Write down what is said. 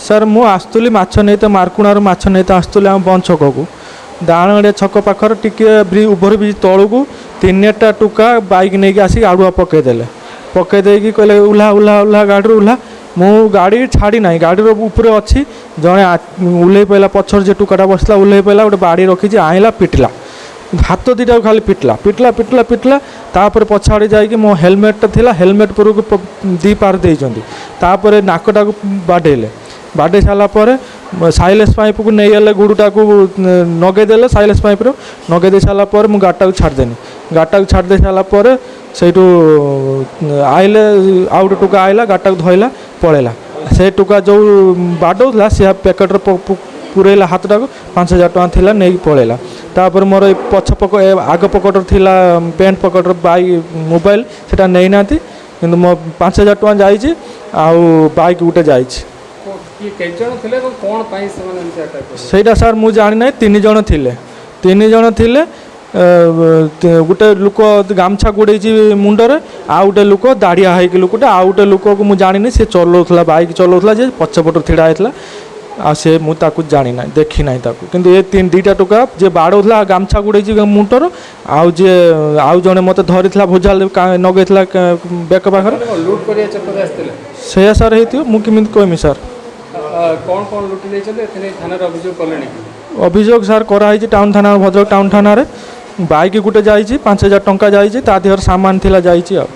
Sir ମୁଁ ଆସୁଥିଲି ମାଛ ନେଇ ତ ମାର୍କୁଣାରୁ ମାଛ ନେଇ ତ ଆସୁଥିଲି ଆମ ବନ୍ଦ ଛକକୁ। ଦାଣଗଡ଼ିଆ ଛକ ପାଖରେ ଟିକେ ଓଭର ବ୍ରିଜ୍ ତଳକୁ 3ଟା ଟୋକା ବାଇକ୍ ନେଇକି ଆସିକି ଆଡ଼ୁଆ ପକାଇଦେଲେ। ପକାଇ ଦେଇକି କହିଲେ ଓହ୍ଲା ଓହ୍ଲା ଓହ୍ଲା ଗାଡ଼ିରୁ ଓହ୍ଲା। ମୁଁ ଗାଡ଼ି ଛାଡ଼ି ନାହିଁ, ଗାଡ଼ିର ଉପରେ ଅଛି। ଜଣେ ଓହ୍ଲେଇ ପଡ଼ିଲା, ପଛରେ ଯେ ଟୋକାଟା ବସିଥିଲା ଓହ୍ଲେଇ ପଡ଼ିଲା, ଗୋଟେ ବାଡ଼ି ରଖିଛି ଆଇଁଲା ପିଟିଲା, ହାତ ଦୁଇଟାକୁ ଖାଲି ପିଟିଲା ପିଟିଲା ପିଟିଲା ପିଟିଲା। ତାପରେ ପଛଆଡ଼େ ଯାଇକି ମୋ ହେଲମେଟ୍ଟା ଥିଲା, ହେଲମେଟ୍ ପୁରକୁ 2 ପାର ଦେଇଛନ୍ତି। ତାପରେ ନାକଟାକୁ ବାଡ଼େଇଲେ। ବାଡ଼େଇ ସାରିଲା ପରେ ସାଇଲେନ୍ସ ପାଇପ୍କୁ ନେଇଗଲେ, ଗୁଡ଼ଟାକୁ ନଗେଇଦେଲେ ସାଇଲେନ୍ସ ପାଇପ୍ରୁ। ନଗେଇ ଦେଇ ସାରିଲା ପରେ ମୁଁ ଗାଡ଼ିଟାକୁ ଛାଡ଼ିଦେନି। ଗାଡ଼ିଟାକୁ ଛାଡ଼ି ଦେଇ ସାରିଲା ପରେ ସେଇଠୁ ଆଇଲେ, ଆଉ ଗୋଟେ ଟୋକା ଆଇଲା, ଗାଡ଼ିଟାକୁ ଧଇଲା ପଳେଇଲା। ସେ ଟୋକା ଯେଉଁ ବାଡ଼ଉଥିଲା ସେ ପ୍ୟାକେଟ୍ରେ ପୁରେଇଲା ହାତଟାକୁ, 5,000 ଟଙ୍କା ଥିଲା ନେଇକି ପଳେଇଲା। ତାପରେ ମୋର ଏ ଆଗ ପକେଟ୍ରେ ଥିଲା, ପ୍ୟାଣ୍ଟ ପକେଟ୍ରେ ମୋବାଇଲ, ସେଟା ନେଇନାହାନ୍ତି। କିନ୍ତୁ ମୋ 5,000 ଟଙ୍କା ଯାଇଛି, ଆଉ ବାଇକ୍ ଗୋଟେ ଯାଇଛି। ସେଇଟା ସାର୍ ମୁଁ ଜାଣିନାହିଁ। 3 ଜଣ ଥିଲେ, 3 ଜଣ ଥିଲେ। ଗୋଟେ ଲୋକ ଗାମଛା ଗୁଡ଼େଇଛି ମୁଣ୍ଡରେ, ଆଉ ଗୋଟେ ଲୋକ ଦାଢ଼ିଆ ହେଇକି ଲୋକଟା, ଆଉ ଗୋଟେ ଲୋକକୁ ମୁଁ ଜାଣିନି। ସେ ଚଲାଉଥିଲା, ବାଇକ୍ ଚଲାଉଥିଲା, ଯେ ପଛପଟରୁ ଛିଡ଼ା ହେଇଥିଲା। ଆଉ ସେ ମୁଁ ତାକୁ ଜାଣିନାହିଁ, ଦେଖି ନାହିଁ ତାକୁ। କିନ୍ତୁ ଏ 2ଟା ଟୋକା, ଯିଏ ବାଡ଼ଉଥିଲା ଗାମଛା ଗୁଡ଼େଇଛି ମୁଣ୍ଡର, ଆଉ ଜଣେ ମୋତେ ଧରିଥିଲା, ଭୋଜାଲ ନଗେଇଥିଲା ବେକ ପାଖରେ। ସେଇଆ ସାର୍ ହେଇଥିବ, ମୁଁ କେମିତି କହିମି ସାର୍। କ'ଣ ଲୁଟି ଦେଇଛନ୍ତି, ଏଥିରେ ଥାନାରେ ଅଭିଯୋଗ କଲେଣି? ଅଭିଯୋଗ ସାର୍ କରାହେଇଛି ଟାଉନ୍ ଥାନା, ଭଦ୍ରକ ଟାଉନ୍ ଥାନାରେ। ବାଇକ୍ ଗୋଟେ ଯାଇଛି, 5,000 ଟଙ୍କା ଯାଇଛି, ତା ଦେହରେ ସାମାନ ଥିଲା ଯାଇଛି ଆଉ।